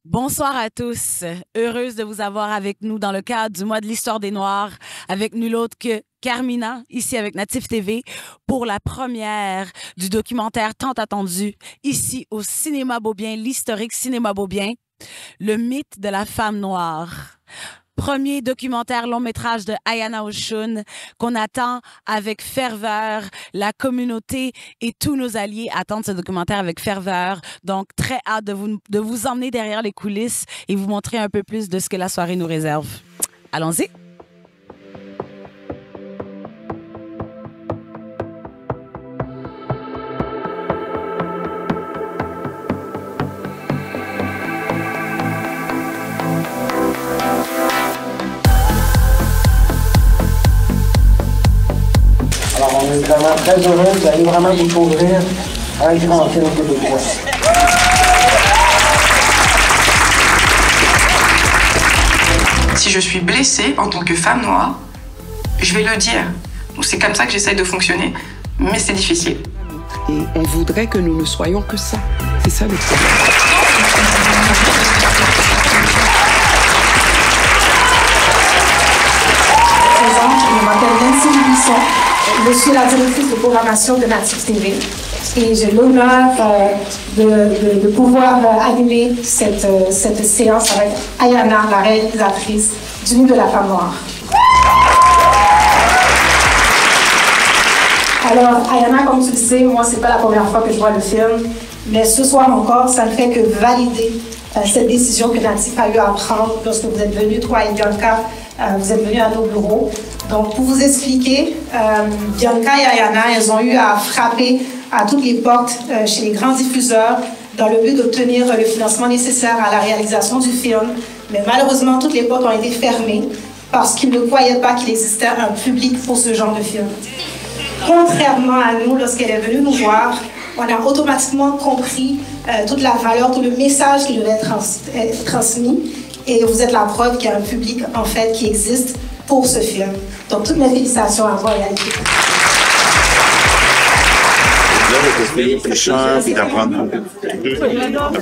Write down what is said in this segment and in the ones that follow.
Bonsoir à tous. Heureuse de vous avoir avec nous dans le cadre du mois de l'histoire des Noirs avec nul autre que Carmina, ici avec Natif TV, pour la première du documentaire tant attendu, ici au Cinéma Beaubien, l'historique Cinéma Beaubien, le mythe de la femme noire. Premier documentaire long-métrage de Ayana Oshun qu'on attend avec ferveur. La communauté et tous nos alliés attendent ce documentaire avec ferveur. Donc, très hâte de vous emmener derrière les coulisses et vous montrer un peu plus de ce que la soirée nous réserve. Allons-y! Alors, on est vraiment très heureux d'aller vraiment découvrir un grand film québécois. Si je suis blessée en tant que femme noire, je vais le dire. Donc c'est comme ça que j'essaye de fonctionner, mais c'est difficile. Et on voudrait que nous ne soyons que ça. C'est ça le problème. Je m'appelle Nancy Buisson. Je suis la directrice de programmation de Natif TV et j'ai l'honneur de pouvoir animer cette séance avec Ayana, la réalisatrice du Nuit de la femme noire. Alors, Ayana, comme tu le sais, moi, c'est pas la première fois que je vois le film, mais ce soir encore, ça ne fait que valider cette décision que Natif a eu à prendre lorsque vous êtes venus, toi et Bianca, vous êtes venus à nos bureaux. Donc, pour vous expliquer, Bianca et Ayana, elles ont eu à frapper à toutes les portes chez les grands diffuseurs dans le but d'obtenir le financement nécessaire à la réalisation du film. Mais malheureusement, toutes les portes ont été fermées parce qu'ils ne croyaient pas qu'il existait un public pour ce genre de film. Contrairement à nous, lorsqu'elle est venue nous voir, on a automatiquement compris toute la valeur, tout le message qui devait être transmis. Et vous êtes la preuve qu'il y a un public, en fait, qui existe pour ce film. Donc, toutes mes félicitations à vous et à l'équipe.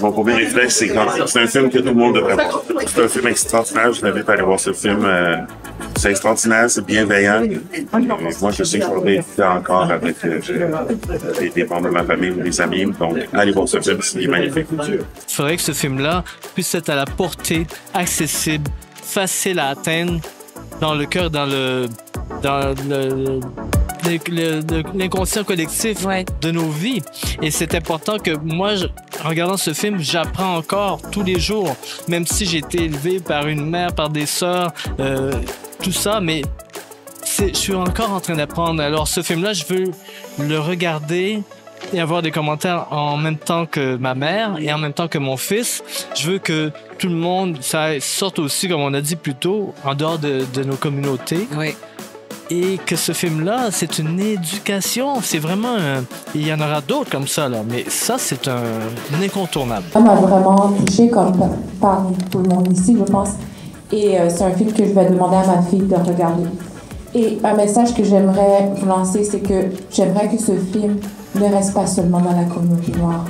Mon premier réflexe, c'est que c'est un film que tout le monde devrait voir. C'est un film extraordinaire. Je l'invite à aller voir ce film. C'est extraordinaire, c'est bienveillant. Moi, je sais que je vais être encore avec des membres de ma famille ou des amis. Donc, allez voir ce film, c'est magnifique. Il faudrait que ce film-là puisse être à la portée, accessible, facile à atteindre, dans le cœur, dans l'inconscient collectif de nos vies. Et c'est important que moi, en regardant ce film, j'apprends encore tous les jours, même si j'ai été élevé par une mère, par des sœurs, tout ça, mais je suis encore en train d'apprendre. Alors ce film-là, je veux le regarder et avoir des commentaires en même temps que ma mère et en même temps que mon fils. Je veux que tout le monde, ça sorte aussi, comme on a dit plus tôt, en dehors de nos communautés. Oui. Et que ce film-là, c'est une éducation. C'est vraiment il y en aura d'autres comme ça, là. Mais ça, c'est un incontournable. Ça m'a vraiment touchée comme par tout le monde ici, je pense. Et c'est un film que je vais demander à ma fille de regarder. Et un message que j'aimerais vous lancer, c'est que j'aimerais que ce film ne reste pas seulement dans la communauté noire,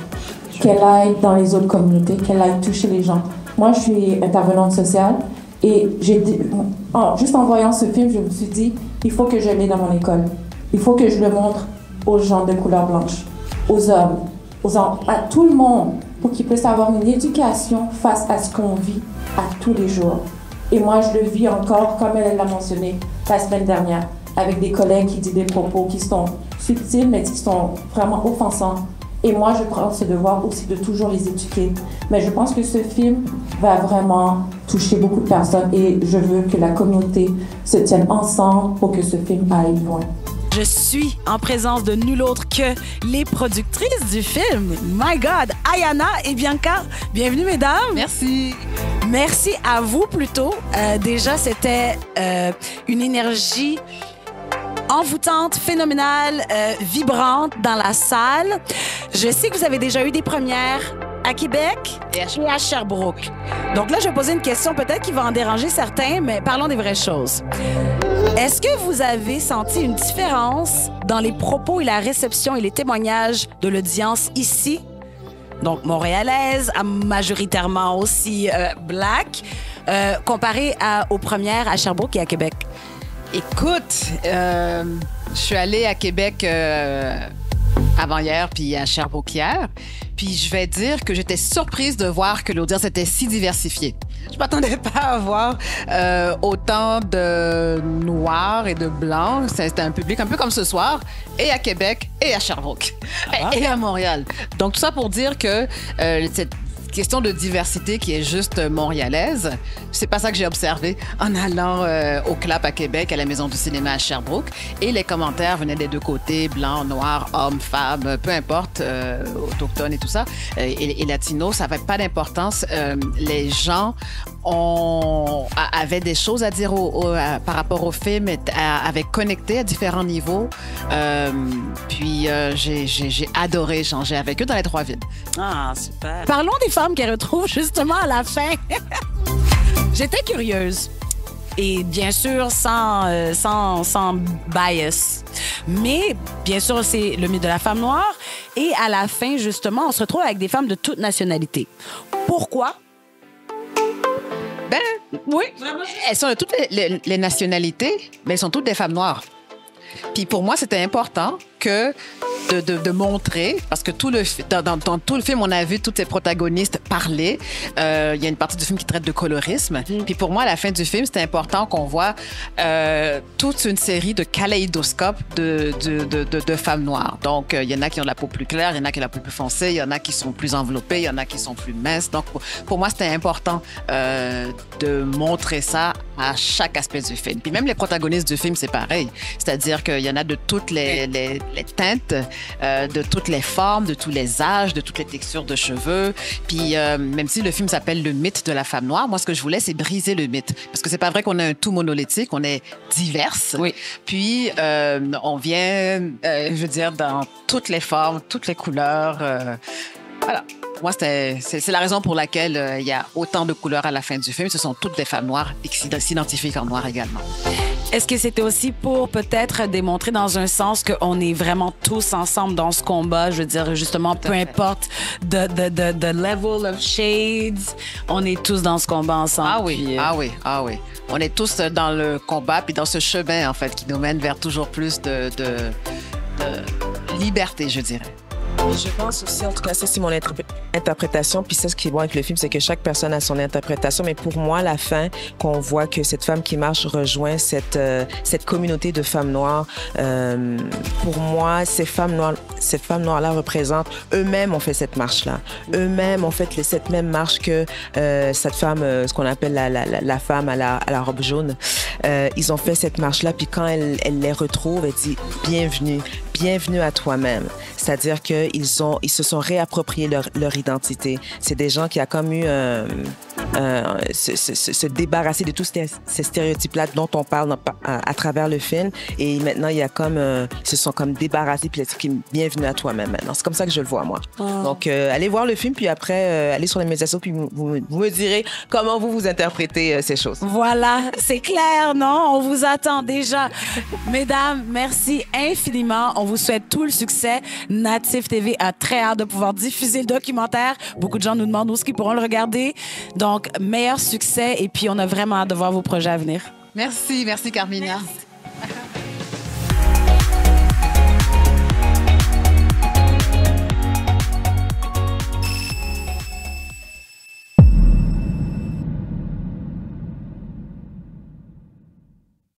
qu'elle aille dans les autres communautés, qu'elle aille toucher les gens. Moi, je suis intervenante sociale et juste en voyant ce film, je me suis dit, il faut que je l'aie dans mon école. Il faut que je le montre aux gens de couleur blanche, aux hommes, à tout le monde, pour qu'ils puissent avoir une éducation face à ce qu'on vit à tous les jours. Et moi, je le vis encore, comme elle l'a mentionné la semaine dernière, avec des collègues qui disent des propos qui sont subtils, mais qui sont vraiment offensants. Et moi, je prends ce devoir aussi de toujours les éduquer. Mais je pense que ce film va vraiment toucher beaucoup de personnes et je veux que la communauté se tienne ensemble pour que ce film aille loin. Je suis en présence de nul autre que les productrices du film. My God, Ayana et Bianca. Bienvenue, mesdames. Merci. Merci à vous, plutôt. Déjà, c'était une énergie envoûtante, phénoménale, vibrante dans la salle. Je sais que vous avez déjà eu des premières à Québec et à Sherbrooke. Donc là, je vais poser une question peut-être qui va en déranger certains, mais parlons des vraies choses. Est-ce que vous avez senti une différence dans les propos et la réception et les témoignages de l'audience ici donc montréalaise, majoritairement aussi black, comparée aux premières à Sherbrooke et à Québec? Écoute, je suis allée à Québec avant-hier, puis à Sherbrooke hier. Puis je vais dire que j'étais surprise de voir que l'audience était si diversifiée. Je m'attendais pas à voir autant de noirs et de blancs. C'était un public un peu comme ce soir, et à Québec, et à Sherbrooke, et à Montréal. Donc tout ça pour dire que cette question de diversité qui est juste montréalaise, c'est pas ça que j'ai observé en allant au Clap à Québec, à la Maison du cinéma à Sherbrooke. Et les commentaires venaient des deux côtés, blancs, noirs, hommes, femmes, peu importe, autochtones et tout ça, et latinos, ça n'avait pas d'importance. Les gens avaient des choses à dire par rapport au film, avaient connecté à différents niveaux. Puis j'ai adoré échanger avec eux dans les 3 villes. Ah, super. Parlons des femmes qu'elle retrouve justement à la fin. J'étais curieuse. Et bien sûr, sans bias. Mais bien sûr, c'est le mythe de la femme noire. Et à la fin, justement, on se retrouve avec des femmes de toute nationalité. Pourquoi? Ben, oui. Elles sont de toutes les nationalités, mais elles sont toutes des femmes noires. Puis pour moi, c'était important que de montrer, parce que dans tout le film, on a vu toutes ces protagonistes parler. Il y a une partie du film qui traite de colorisme. Puis pour moi, à la fin du film, c'était important qu'on voit toute une série de kaléidoscopes de femmes noires. Donc, il y en a qui ont la peau plus claire, il y en a qui ont la peau plus foncée, il y en a qui sont plus enveloppées, il y en a qui sont plus minces. Donc, pour moi, c'était important de montrer ça à chaque aspect du film. Puis même les protagonistes du film, c'est pareil. C'est-à-dire qu'il y en a de toutes les teintes, de toutes les formes, de tous les âges, de toutes les textures de cheveux. Puis même si le film s'appelle Le mythe de la femme noire, moi, ce que je voulais, c'est briser le mythe. Parce que c'est pas vrai qu'on est un tout monolithique, on est diverses. Oui. Puis on vient, je veux dire, dans toutes les formes, toutes les couleurs. Voilà. Moi, c'est la raison pour laquelle il y a autant de couleurs à la fin du film. Ce sont toutes des femmes noires et qui s'identifient en noir également. Est-ce que c'était aussi pour peut-être démontrer dans un sens qu'on est vraiment tous ensemble dans ce combat? Je veux dire, justement, peu importe the level of shades, on est tous dans ce combat ensemble. Ah oui, puis, ah oui. On est tous dans le combat puis dans ce chemin, en fait, qui nous mène vers toujours plus de liberté, je dirais. Je pense aussi, en tout cas, ça c'est mon interprétation, puis ça ce qui est bon avec le film, c'est que chaque personne a son interprétation, mais pour moi, la fin, qu'on voit que cette femme qui marche rejoint cette communauté de femmes noires, pour moi, ces femmes noires-là représentent, eux-mêmes ont fait cette marche-là. Eux-mêmes ont fait cette même marche que cette femme, ce qu'on appelle la femme à la robe jaune. Ils ont fait cette marche-là, puis quand elle les retrouve, elle dit « Bienvenue à toi-même ». C'est-à-dire qu'ils se sont réappropriés leur identité. C'est des gens qui ont comme eu se débarrasser de tous ces stéréotypes-là dont on parle à travers le film. Et maintenant, il y a comme, ils se sont comme débarrassés, puis ils disent bienvenue à toi-même maintenant. C'est comme ça que je le vois, moi. Donc, allez voir le film, puis après, allez sur les médias sociaux, puis vous me direz comment vous interprétez ces choses. Voilà, c'est clair, non? On vous attend déjà. Mesdames, merci infiniment. On vous souhaite tout le succès. Natif TV a très hâte de pouvoir diffuser le documentaire. Beaucoup de gens nous demandent où est-ce qu'ils pourront le regarder. Donc, meilleur succès et puis on a vraiment hâte de voir vos projets à venir. Merci Carmina. Merci.